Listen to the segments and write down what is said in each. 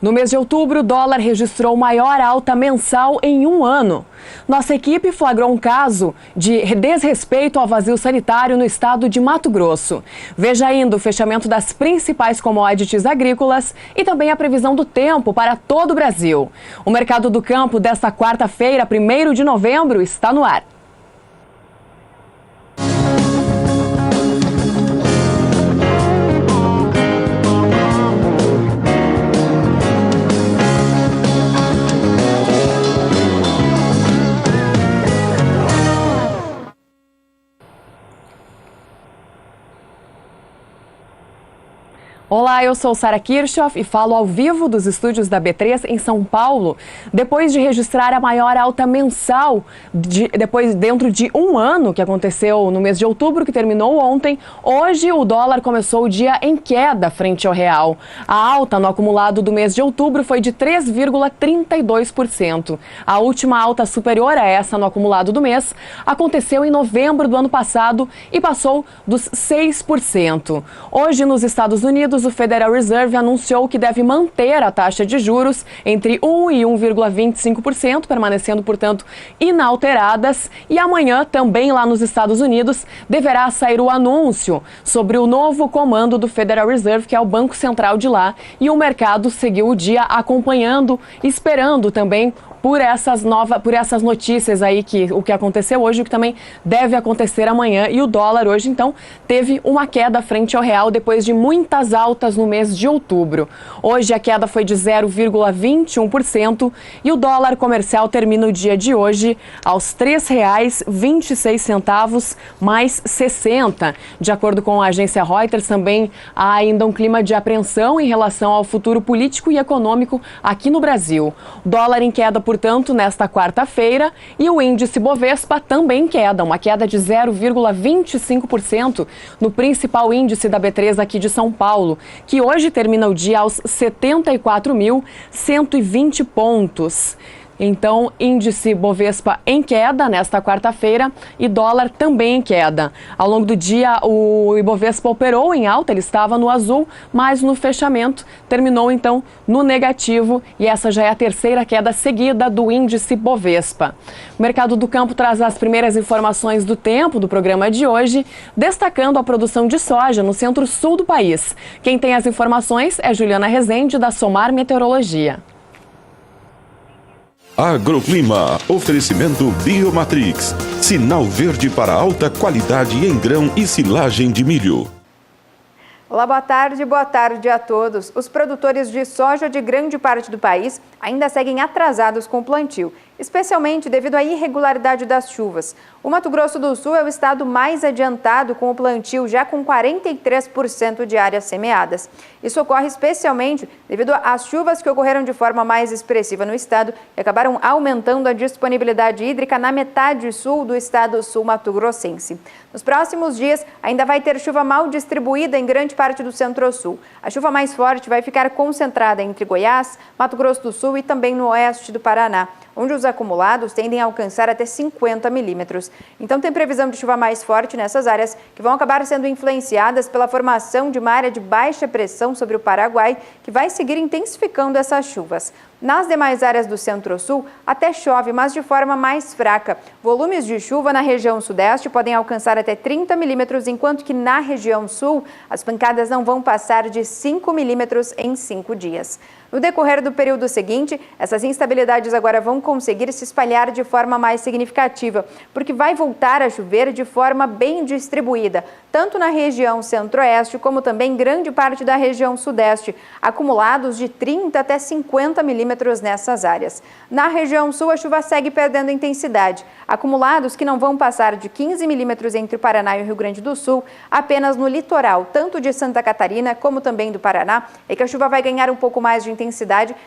No mês de outubro, o dólar registrou maior alta mensal em um ano. Nossa equipe flagrou um caso de desrespeito ao vazio sanitário no estado de Mato Grosso. Veja ainda o fechamento das principais commodities agrícolas e também a previsão do tempo para todo o Brasil. O Mercado do Campo desta quarta-feira, 1º de novembro, está no ar. Olá, eu sou Sara Kirchhoff e falo ao vivo dos estúdios da B3 em São Paulo. Depois de registrar a maior alta mensal dentro de um ano, que aconteceu no mês de outubro, que terminou ontem, hoje o dólar começou o dia em queda frente ao real. A alta no acumulado do mês de outubro foi de 3,32%. A última alta superior a essa no acumulado do mês aconteceu em novembro do ano passado e passou dos 6%. Hoje, nos Estados Unidos, o Federal Reserve anunciou que deve manter a taxa de juros entre 1% e 1,25%, permanecendo, portanto, inalteradas. E amanhã, também lá nos Estados Unidos, deverá sair o anúncio sobre o novo comando do Federal Reserve, que é o Banco Central de lá. E o mercado seguiu o dia acompanhando, esperando também por essas notícias aí, o que aconteceu hoje, o que também deve acontecer amanhã. E o dólar hoje, então, teve uma queda frente ao real depois de muitas altas no mês de outubro. Hoje a queda foi de 0,21% e o dólar comercial termina o dia de hoje aos R$ 3,26 mais 60. De acordo com a agência Reuters, também há ainda um clima de apreensão em relação ao futuro político e econômico aqui no Brasil. O dólar em queda, portanto, nesta quarta-feira, e o índice Bovespa também em queda, uma queda de 0,25% no principal índice da B3 aqui de São Paulo, que hoje termina o dia aos 74.120 pontos. Então, índice Bovespa em queda nesta quarta-feira e dólar também em queda. Ao longo do dia, o Ibovespa operou em alta, ele estava no azul, mas no fechamento terminou então no negativo, e essa já é a terceira queda seguida do índice Bovespa. O Mercado do Campo traz as primeiras informações do tempo do programa de hoje, destacando a produção de soja no centro-sul do país. Quem tem as informações é Juliana Rezende, da Somar Meteorologia. Agroclima, oferecimento Biomatrix, sinal verde para alta qualidade em grão e silagem de milho. Olá, boa tarde a todos. Os produtores de soja de grande parte do país ainda seguem atrasados com o plantio, especialmente devido à irregularidade das chuvas. O Mato Grosso do Sul é o estado mais adiantado com o plantio, já com 43% de áreas semeadas. Isso ocorre especialmente devido às chuvas que ocorreram de forma mais expressiva no estado e acabaram aumentando a disponibilidade hídrica na metade sul do estado sul-mato-grossense. Nos próximos dias, ainda vai ter chuva mal distribuída em grande parte do centro-sul. A chuva mais forte vai ficar concentrada entre Goiás, Mato Grosso do Sul e também no oeste do Paraná, onde os acumulados tendem a alcançar até 50 milímetros. Então tem previsão de chuva mais forte nessas áreas, que vão acabar sendo influenciadas pela formação de uma área de baixa pressão sobre o Paraguai, que vai seguir intensificando essas chuvas. Nas demais áreas do centro-sul, até chove, mas de forma mais fraca. Volumes de chuva na região sudeste podem alcançar até 30 milímetros, enquanto que na região sul, as pancadas não vão passar de 5 milímetros em 5 dias. No decorrer do período seguinte, essas instabilidades agora vão conseguir se espalhar de forma mais significativa, porque vai voltar a chover de forma bem distribuída, tanto na região centro-oeste como também grande parte da região sudeste, acumulados de 30 até 50 milímetros nessas áreas. Na região sul, a chuva segue perdendo intensidade, acumulados que não vão passar de 15 milímetros entre o Paraná e o Rio Grande do Sul, apenas no litoral, tanto de Santa Catarina como também do Paraná, é que a chuva vai ganhar um pouco mais de intensidade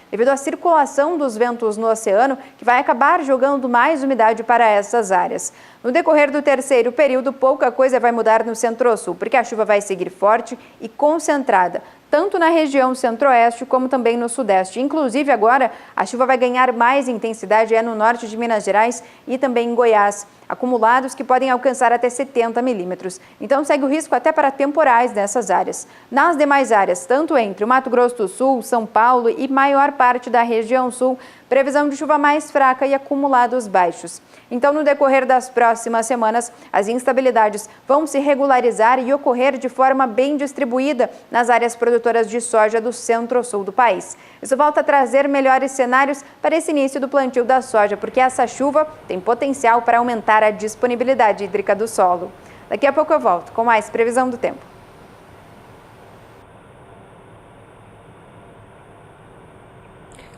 devido à circulação dos ventos no oceano, que vai acabar jogando mais umidade para essas áreas. No decorrer do terceiro período, pouca coisa vai mudar no centro-sul, porque a chuva vai seguir forte e concentrada, tanto na região centro-oeste como também no sudeste. Inclusive agora a chuva vai ganhar mais intensidade no norte de Minas Gerais e também em Goiás. Acumulados que podem alcançar até 70 milímetros. Então segue o risco até para temporais nessas áreas. Nas demais áreas, tanto entre o Mato Grosso do Sul, São Paulo e maior parte da região sul, previsão de chuva mais fraca e acumulados baixos. Então, no decorrer das próximas semanas, as instabilidades vão se regularizar e ocorrer de forma bem distribuída nas áreas produtoras de soja do centro-sul do país. Isso volta a trazer melhores cenários para esse início do plantio da soja, porque essa chuva tem potencial para aumentar a disponibilidade hídrica do solo. Daqui a pouco eu volto com mais previsão do tempo.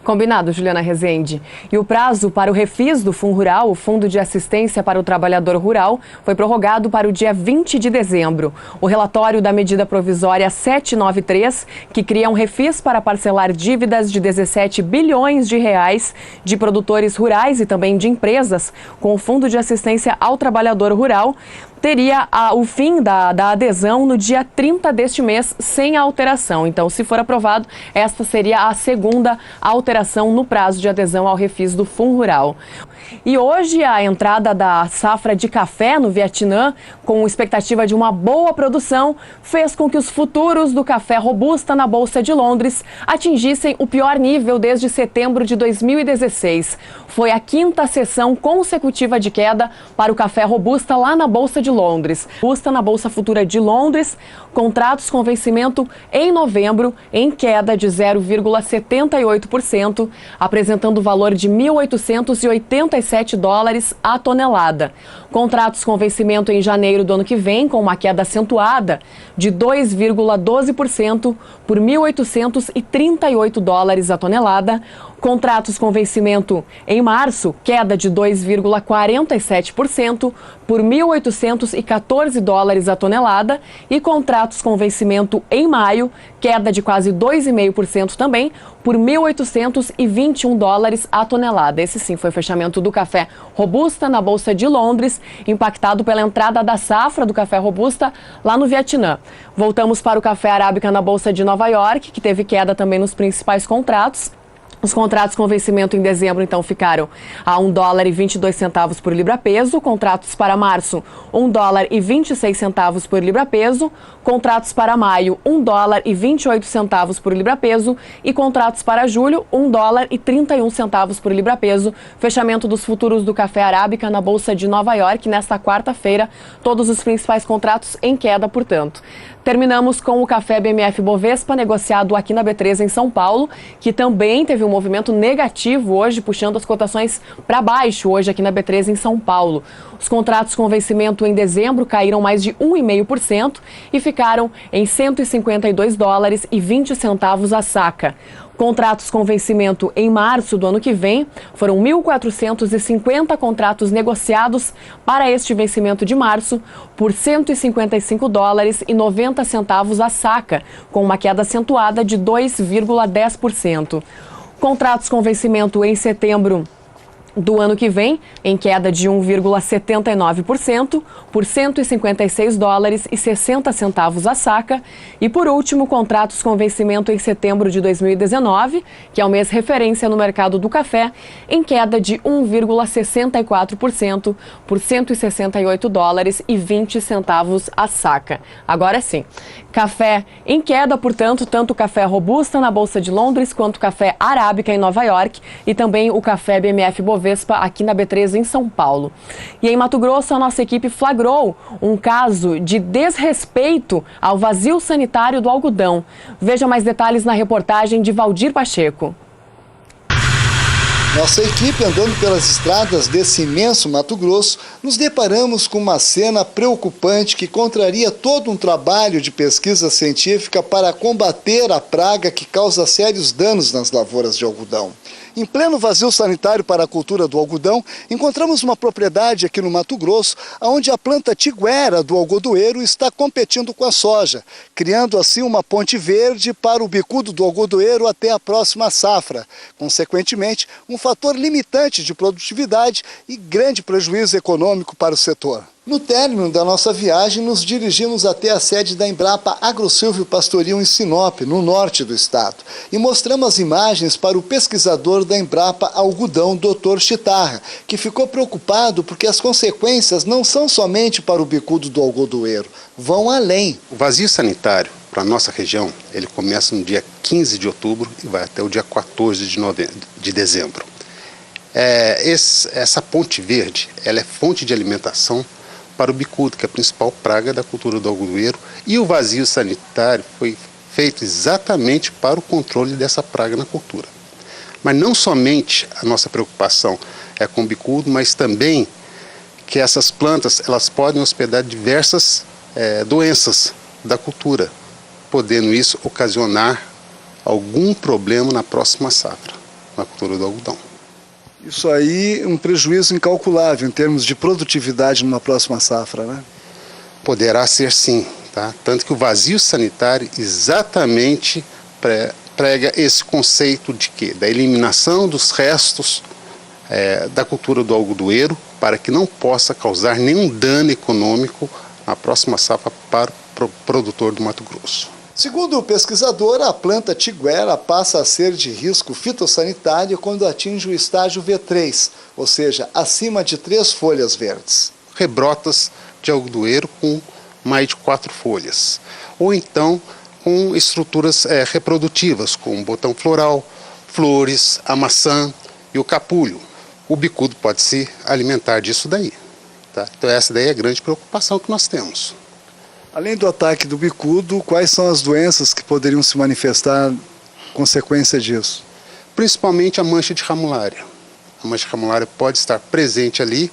Combinado, Juliana Rezende. E o prazo para o refis do FUNRURAL, o Fundo de Assistência para o Trabalhador Rural, foi prorrogado para o dia 20 de dezembro. O relatório da medida provisória 793, que cria um refis para parcelar dívidas de 17 bilhões de reais de produtores rurais e também de empresas com o Fundo de Assistência ao Trabalhador Rural, teria o fim da adesão no dia 30 deste mês, sem alteração. Então, se for aprovado, esta seria a segunda alteração no prazo de adesão ao refis do FUNRURAL. E hoje a entrada da safra de café no Vietnã, com expectativa de uma boa produção, fez com que os futuros do café robusta na Bolsa de Londres atingissem o pior nível desde setembro de 2016. Foi a quinta sessão consecutiva de queda para o café robusta lá na Bolsa de Londres. Robusta na Bolsa Futura de Londres, contratos com vencimento em novembro em queda de 0,78%, apresentando valor de 1.887 dólares a tonelada. Contratos com vencimento em janeiro do ano que vem, com uma queda acentuada de 2,12% por 1.838 dólares a tonelada. Contratos com vencimento em março, queda de 2,47% por 1.814 dólares a tonelada. E contratos com vencimento em maio, queda de quase 2,5% também, por 1.821 dólares a tonelada. Esse sim foi o fechamento do café robusta na Bolsa de Londres, impactado pela entrada da safra do café robusta lá no Vietnã. Voltamos para o café arábica na Bolsa de Nova York, que teve queda também nos principais contratos. Os contratos com vencimento em dezembro, então, ficaram a $1,22 por libra-peso. Contratos para março, $1,26 por libra-peso. Contratos para maio, $1,28 por libra-peso. E contratos para julho, $1,31 por libra-peso. Fechamento dos futuros do café arábica na Bolsa de Nova York nesta quarta-feira. Todos os principais contratos em queda, portanto. Terminamos com o café BMF Bovespa, negociado aqui na B3 em São Paulo, que também teve um movimento negativo hoje, puxando as cotações para baixo hoje aqui na B3 em São Paulo. Os contratos com vencimento em dezembro caíram mais de 1,5% e ficaram em $152,20 a saca. Contratos com vencimento em março do ano que vem, foram 1.450 contratos negociados para este vencimento de março por $155,90 a saca, com uma queda acentuada de 2,10%. Contratos com vencimento em setembro do ano que vem, em queda de 1,79%, por $156,60 a saca. E, por último, contratos com vencimento em setembro de 2019, que é o mês referência no mercado do café, em queda de 1,64%, por $168,20 a saca. Agora sim, café em queda, portanto, tanto o café robusta na Bolsa de Londres, quanto o café arábica em Nova York e também o café BMF Bovespa aqui na B3 em São Paulo. E em Mato Grosso, a nossa equipe flagrou um caso de desrespeito ao vazio sanitário do algodão. Veja mais detalhes na reportagem de Valdir Pacheco. Nossa equipe, andando pelas estradas desse imenso Mato Grosso, nos deparamos com uma cena preocupante que contraria todo um trabalho de pesquisa científica para combater a praga que causa sérios danos nas lavouras de algodão. Em pleno vazio sanitário para a cultura do algodão, encontramos uma propriedade aqui no Mato Grosso, onde a planta tiguera do algodoeiro está competindo com a soja, criando assim uma ponte verde para o bicudo do algodoeiro até a próxima safra. Consequentemente, um fator limitante de produtividade e grande prejuízo econômico para o setor. No término da nossa viagem, nos dirigimos até a sede da Embrapa Agrosilvio Pastoril em Sinop, no norte do estado, e mostramos as imagens para o pesquisador da Embrapa Algodão, Dr. Chitarra, que ficou preocupado porque as consequências não são somente para o bicudo do algodoeiro, vão além. O vazio sanitário para a nossa região, ele começa no dia 15 de outubro e vai até o dia 14 de dezembro. Essa ponte verde, ela é fonte de alimentação para o bicudo, que é a principal praga da cultura do algodoeiro, e o vazio sanitário foi feito exatamente para o controle dessa praga na cultura. Mas não somente a nossa preocupação é com o bicudo, mas também que essas plantas elas podem hospedar diversas doenças da cultura, podendo isso ocasionar algum problema na próxima safra, na cultura do algodão. Isso aí é um prejuízo incalculável em termos de produtividade numa próxima safra, né? Poderá ser sim, tá? Tanto que o vazio sanitário exatamente prega esse conceito de quê? Da eliminação dos restos da cultura do algodoeiro para que não possa causar nenhum dano econômico na próxima safra para o produtor do Mato Grosso. Segundo o pesquisador, a planta tiguera passa a ser de risco fitossanitário quando atinge o estágio V3, ou seja, acima de 3 folhas verdes. Rebrotas de algodoeiro com mais de 4 folhas, ou então com estruturas reprodutivas, como botão floral, flores, a maçã e o capulho. O bicudo pode se alimentar disso daí. Tá? Então essa daí é a grande preocupação que nós temos. Além do ataque do bicudo, quais são as doenças que poderiam se manifestar consequência disso? Principalmente a mancha de ramulária. A mancha de ramulária pode estar presente ali,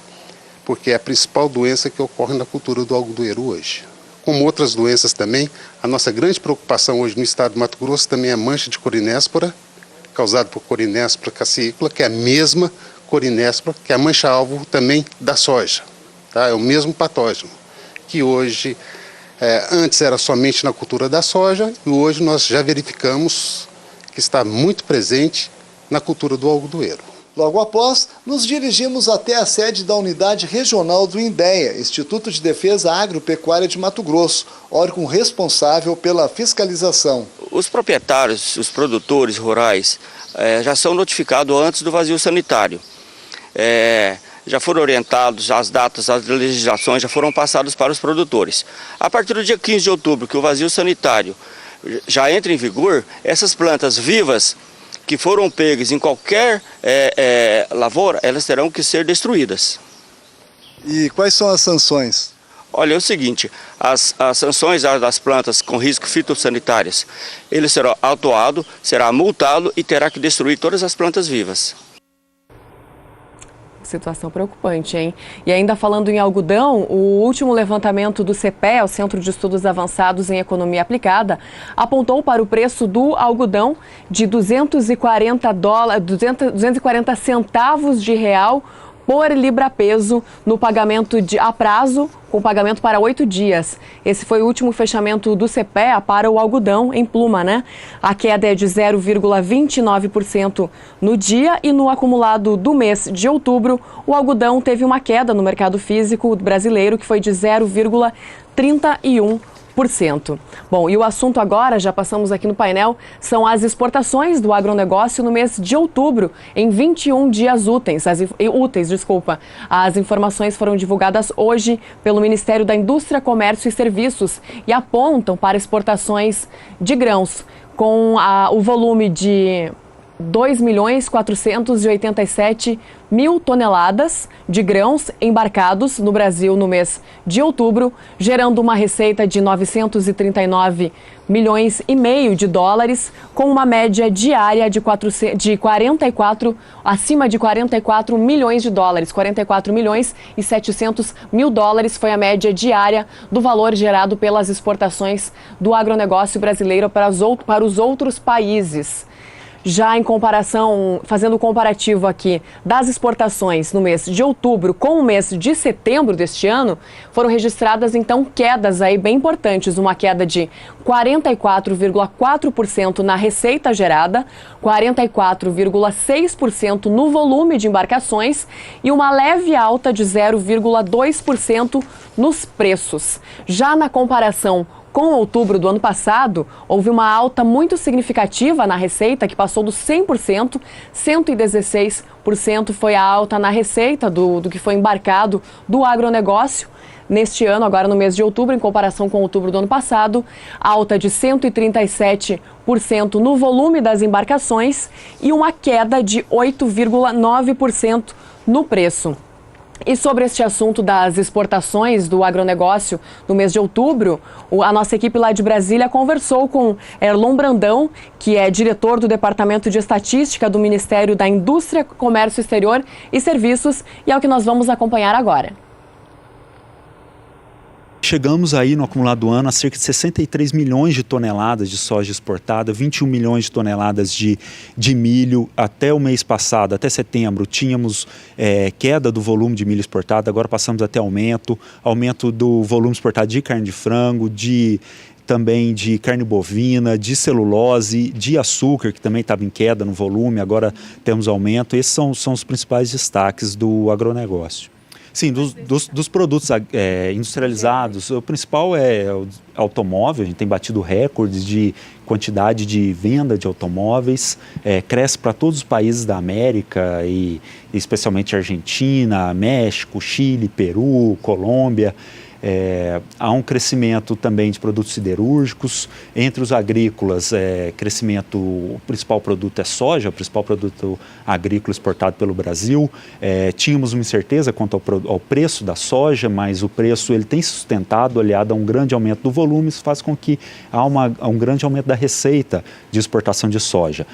porque é a principal doença que ocorre na cultura do algodoeiro hoje. Como outras doenças também, a nossa grande preocupação hoje no estado do Mato Grosso também é a mancha de corinéspora, causada por corinéspora cassícula, que é a mesma corinéspora que é a mancha-alvo também da soja. Tá? É o mesmo patógeno, que hoje... antes era somente na cultura da soja e hoje nós já verificamos que está muito presente na cultura do algodoeiro. Logo após, nos dirigimos até a sede da Unidade Regional do INDEA, Instituto de Defesa Agropecuária de Mato Grosso, órgão responsável pela fiscalização. Os proprietários, os produtores rurais, já são notificados antes do vazio sanitário. Já foram orientados, as datas, as legislações já foram passadas para os produtores. A partir do dia 15 de outubro, que o vazio sanitário já entra em vigor, essas plantas vivas que foram pegas em qualquer lavoura, elas terão que ser destruídas. E quais são as sanções? Olha, é o seguinte, as sanções das plantas com risco fitossanitárias, ele será autuado, será multado e terá que destruir todas as plantas vivas. Situação preocupante, hein? E ainda falando em algodão, o último levantamento do CEPE, o Centro de Estudos Avançados em Economia Aplicada, apontou para o preço do algodão de 240 centavos de real por libra-peso no pagamento a prazo, com pagamento para 8 dias. Esse foi o último fechamento do CEPE para o algodão em pluma, né? A queda é de 0,29% no dia e no acumulado do mês de outubro, o algodão teve uma queda no mercado físico brasileiro que foi de 0,31%. Bom, e o assunto agora, já passamos aqui no painel, são as exportações do agronegócio no mês de outubro, em 21 dias úteis. As informações foram divulgadas hoje pelo Ministério da Indústria, Comércio e Serviços e apontam para exportações de grãos, com o volume de 2.487.000 toneladas de grãos embarcados no Brasil no mês de outubro, gerando uma receita de 939,5 milhões de dólares, com uma média diária acima de 44 milhões de dólares. 44.700.000 dólares foi a média diária do valor gerado pelas exportações do agronegócio brasileiro para os outros países. Já em comparação, fazendo o comparativo aqui das exportações no mês de outubro com o mês de setembro deste ano, foram registradas então quedas aí bem importantes, uma queda de 44,4% na receita gerada, 44,6% no volume de embarcações e uma leve alta de 0,2% nos preços. Já na comparação com outubro do ano passado, houve uma alta muito significativa na receita, que passou dos 100%, 116% foi a alta na receita do que foi embarcado do agronegócio. Neste ano, agora no mês de outubro, em comparação com outubro do ano passado, alta de 137% no volume das embarcações e uma queda de 8,9% no preço. E sobre este assunto das exportações do agronegócio no mês de outubro, a nossa equipe lá de Brasília conversou com Erlon Brandão, que é diretor do Departamento de Estatística do Ministério da Indústria, Comércio Exterior e Serviços, e é o que nós vamos acompanhar agora. Chegamos aí no acumulado do ano a cerca de 63 milhões de toneladas de soja exportada, 21 milhões de toneladas de milho. Até o mês passado, até setembro, tínhamos queda do volume de milho exportado, agora passamos até aumento do volume exportado de carne de frango, também de carne bovina, de celulose, de açúcar, que também estava em queda no volume, agora temos aumento. Esses são os principais destaques do agronegócio. Sim, dos produtos industrializados, o principal é o automóvel. A gente tem batido recordes de quantidade de venda de automóveis, cresce para todos os países da América, e especialmente Argentina, México, Chile, Peru, Colômbia. Há um crescimento também de produtos siderúrgicos. Entre os agrícolas, o principal produto é soja, o principal produto agrícola exportado pelo Brasil. Tínhamos uma incerteza quanto ao preço da soja, mas o preço ele tem sustentado, aliado a um grande aumento do volume. Isso faz com que há um grande aumento da receita de exportação de soja.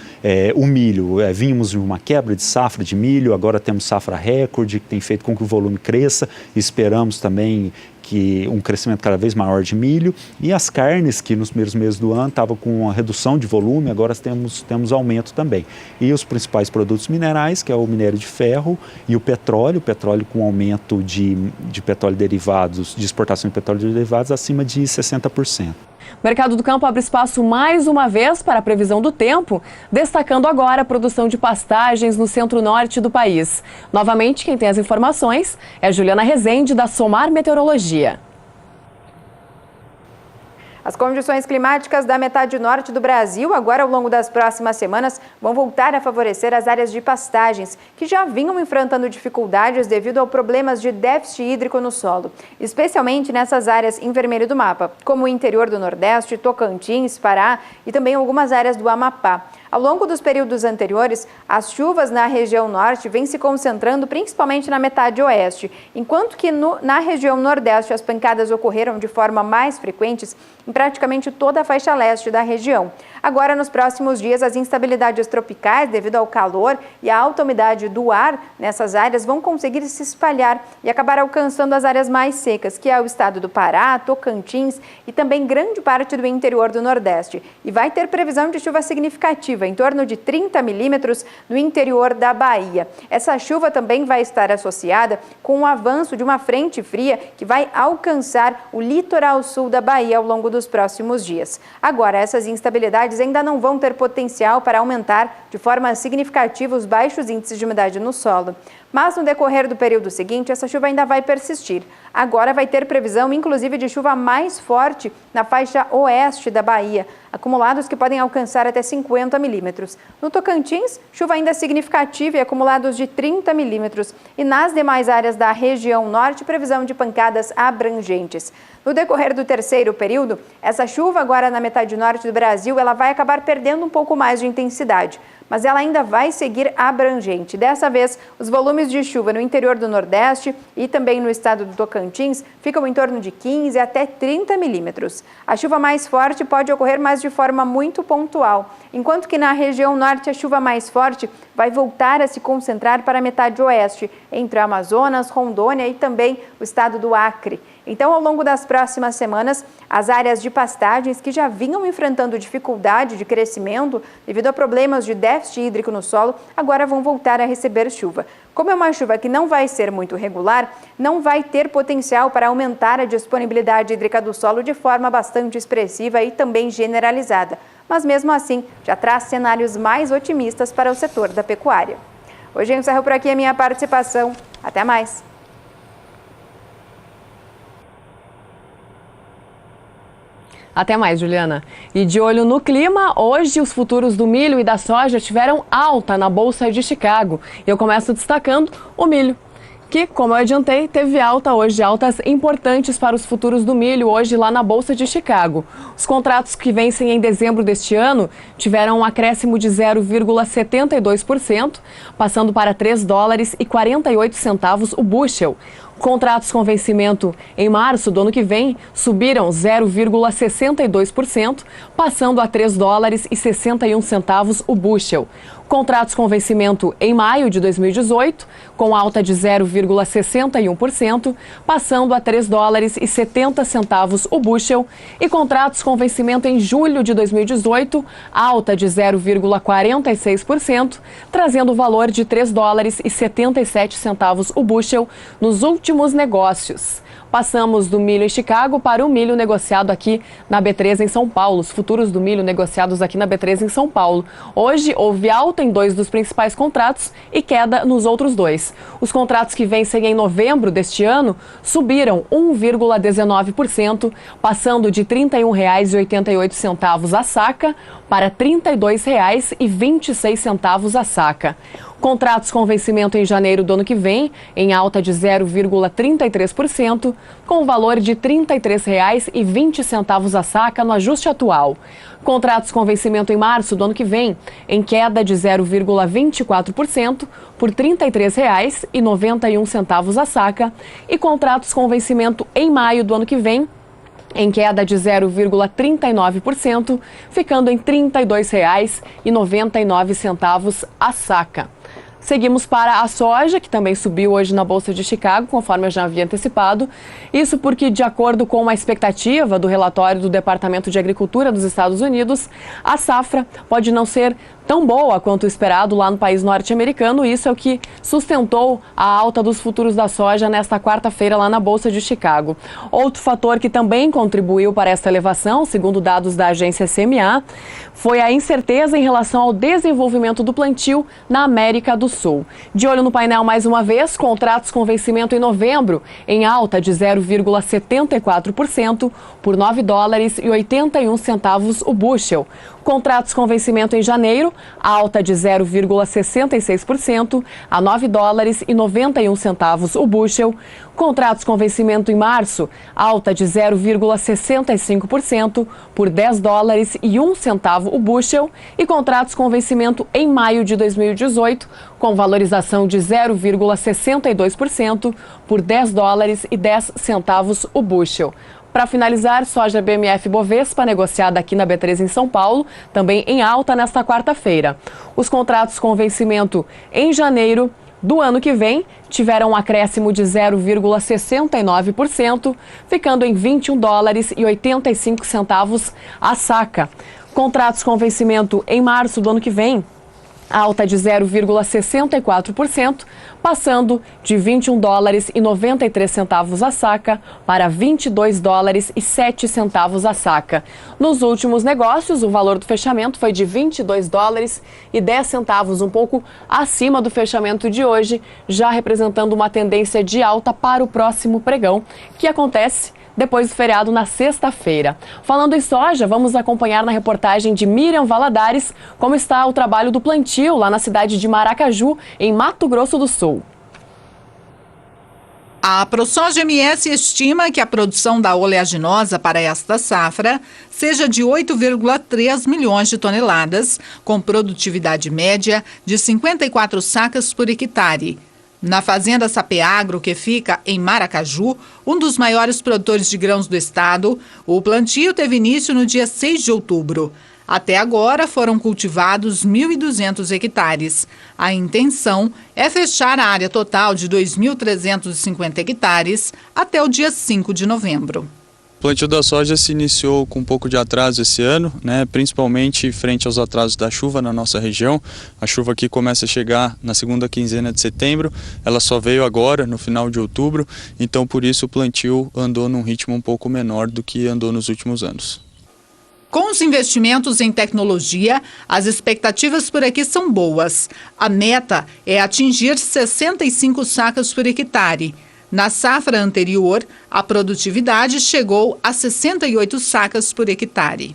O milho, vimos de uma quebra de safra de milho, agora temos safra recorde, que tem feito com que o volume cresça. Esperamos também que um crescimento cada vez maior de milho, e as carnes, que nos primeiros meses do ano estavam com uma redução de volume, agora temos aumento também. E os principais produtos minerais, que é o minério de ferro e o petróleo com aumento de petróleo derivados, de exportação de petróleo derivados acima de 60%. O Mercado do Campo abre espaço mais uma vez para a previsão do tempo, destacando agora a produção de pastagens no centro-norte do país. Novamente, quem tem as informações é a Juliana Rezende, da Somar Meteorologia. As condições climáticas da metade norte do Brasil, agora ao longo das próximas semanas, vão voltar a favorecer as áreas de pastagens, que já vinham enfrentando dificuldades devido a problemas de déficit hídrico no solo, especialmente nessas áreas em vermelho do mapa, como o interior do Nordeste, Tocantins, Pará e também algumas áreas do Amapá. Ao longo dos períodos anteriores, as chuvas na região norte vêm se concentrando principalmente na metade oeste, enquanto que na região nordeste as pancadas ocorreram de forma mais frequentes em praticamente toda a faixa leste da região. Agora, nos próximos dias, as instabilidades tropicais, devido ao calor e à alta umidade do ar nessas áreas, vão conseguir se espalhar e acabar alcançando as áreas mais secas, que é o estado do Pará, Tocantins e também grande parte do interior do Nordeste. E vai ter previsão de chuva significativa, em torno de 30 milímetros no interior da Bahia. Essa chuva também vai estar associada com o avanço de uma frente fria que vai alcançar o litoral sul da Bahia ao longo dos próximos dias. Agora, essas instabilidades ainda não vão ter potencial para aumentar de forma significativa os baixos índices de umidade no solo. Mas no decorrer do período seguinte, essa chuva ainda vai persistir. Agora vai ter previsão, inclusive, de chuva mais forte na faixa oeste da Bahia, acumulados que podem alcançar até 50 milímetros. No Tocantins, chuva ainda significativa e acumulados de 30 milímetros. E nas demais áreas da região norte, previsão de pancadas abrangentes. No decorrer do terceiro período, essa chuva agora na metade norte do Brasil, ela vai acabar perdendo um pouco mais de intensidade, mas ela ainda vai seguir abrangente. Dessa vez, os volumes de chuva no interior do Nordeste e também no estado do Tocantins ficam em torno de 15 até 30 milímetros. A chuva mais forte pode ocorrer, mas de forma muito pontual, enquanto que na região norte a chuva mais forte vai voltar a se concentrar para a metade oeste, entre Amazonas, Rondônia e também o estado do Acre. Então, ao longo das próximas semanas, as áreas de pastagens que já vinham enfrentando dificuldade de crescimento devido a problemas de déficit hídrico no solo, agora vão voltar a receber chuva. Como é uma chuva que não vai ser muito regular, não vai ter potencial para aumentar a disponibilidade hídrica do solo de forma bastante expressiva e também generalizada. Mas mesmo assim, já traz cenários mais otimistas para o setor da pecuária. Hoje eu encerro por aqui a minha participação. Até mais! Até mais, Juliana. E de olho no clima, hoje os futuros do milho e da soja tiveram alta na Bolsa de Chicago. Eu começo destacando o milho, que, como eu adiantei, teve alta hoje, altas importantes para os futuros do milho hoje lá na Bolsa de Chicago. Os contratos que vencem em dezembro deste ano tiveram um acréscimo de 0,72%, passando para $3,48 o bushel. Contratos com vencimento em março do ano que vem subiram 0,62%, passando a $3,61 o bushel. Contratos com vencimento em maio de 2018, com alta de 0,61%, passando a $3,70 o bushel. E contratos com vencimento em julho de 2018, alta de 0,46%, trazendo o valor de $3,77 o bushel nos últimos negócios. Passamos do milho em Chicago para o milho negociado aqui na B3 em São Paulo, os futuros do milho negociados aqui na B3 em São Paulo. Hoje houve alta em 2 dos principais contratos e queda nos outros 2. Os contratos que vencem em novembro deste ano subiram 1,19%, passando de R$ 31,88 a saca para R$ 32,26 a saca. Contratos com vencimento em janeiro do ano que vem, em alta de 0,33%, com valor de R$ 33,20 a saca no ajuste atual. Contratos com vencimento em março do ano que vem, em queda de 0,24%, por R$ 33,91 a saca. E contratos com vencimento em maio do ano que vem, em queda de 0,39%, ficando em R$ 32,99 a saca. Seguimos para a soja, que também subiu hoje na Bolsa de Chicago, conforme eu já havia antecipado. Isso porque, de acordo com uma expectativa do relatório do Departamento de Agricultura dos Estados Unidos, a safra pode não ser tão boa quanto esperado lá no país norte-americano. Isso é o que sustentou a alta dos futuros da soja nesta quarta-feira lá na Bolsa de Chicago. Outro fator que também contribuiu para esta elevação, segundo dados da agência CMA, foi a incerteza em relação ao desenvolvimento do plantio na América do Sul. De olho no painel mais uma vez, contratos com vencimento em novembro em alta de 0,74% por R$ 9,81 o bushel. Contratos com vencimento em janeiro, alta de 0,66% a R$ 9,91 o bushel. Contratos com vencimento em março, alta de 0,65% por R$ 10,01 o bushel. E contratos com vencimento em maio de 2018, com valorização de 0,62% por R$ 10,10 o bushel. Para finalizar, soja BMF Bovespa, negociada aqui na B3 em São Paulo, também em alta nesta quarta-feira. Os contratos com vencimento em janeiro do ano que vem tiveram um acréscimo de 0,69%, ficando em R$ 21,85 a saca. Contratos com vencimento em março do ano que vem, alta de 0,64%, passando de R$ 21,93 a saca para R$ 22,07 a saca. Nos últimos negócios, o valor do fechamento foi de R$ 22,10, um pouco acima do fechamento de hoje, já representando uma tendência de alta para o próximo pregão, que acontece depois do feriado na sexta-feira. Falando em soja, vamos acompanhar na reportagem de Miriam Valadares como está o trabalho do plantio lá na cidade de Maracaju, em Mato Grosso do Sul. A ProSoja MS estima que a produção da oleaginosa para esta safra seja de 8,3 milhões de toneladas, com produtividade média de 54 sacas por hectare. Na fazenda Sapeagro, que fica em Maracaju, um dos maiores produtores de grãos do estado, o plantio teve início no dia 6 de outubro. Até agora foram cultivados 1.200 hectares. A intenção é fechar a área total de 2.350 hectares até o dia 5 de novembro. O plantio da soja se iniciou com um pouco de atraso esse ano, principalmente frente aos atrasos da chuva na nossa região. A chuva aqui começa a chegar na segunda quinzena de setembro, ela só veio agora, no final de outubro, então por isso o plantio andou num ritmo um pouco menor do que andou nos últimos anos. Com os investimentos em tecnologia, as expectativas por aqui são boas. A meta é atingir 65 sacas por hectare. Na safra anterior, a produtividade chegou a 68 sacas por hectare.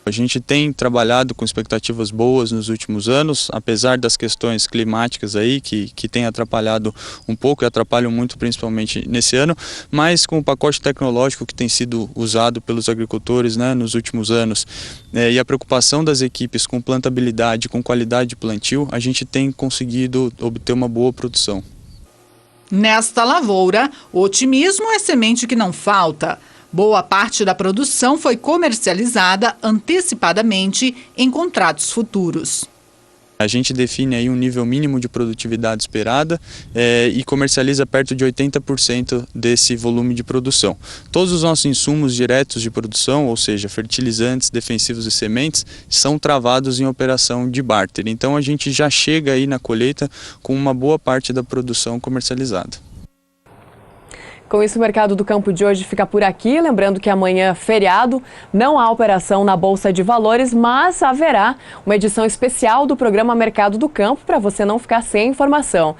A gente tem trabalhado com expectativas boas nos últimos anos, apesar das questões climáticas aí que têm atrapalhado um pouco e atrapalham muito principalmente nesse ano, mas com o pacote tecnológico que tem sido usado pelos agricultores nos últimos anos e a preocupação das equipes com plantabilidade, com qualidade de plantio, a gente tem conseguido obter uma boa produção. Nesta lavoura, o otimismo é semente que não falta. Boa parte da produção foi comercializada antecipadamente em contratos futuros. A gente define aí um nível mínimo de produtividade esperada e comercializa perto de 80% desse volume de produção. Todos os nossos insumos diretos de produção, ou seja, fertilizantes, defensivos e sementes, são travados em operação de barter. Então a gente já chega aí na colheita com uma boa parte da produção comercializada. Com isso, o Mercado do Campo de hoje fica por aqui. Lembrando que amanhã é feriado, não há operação na Bolsa de Valores, mas haverá uma edição especial do programa Mercado do Campo para você não ficar sem informação.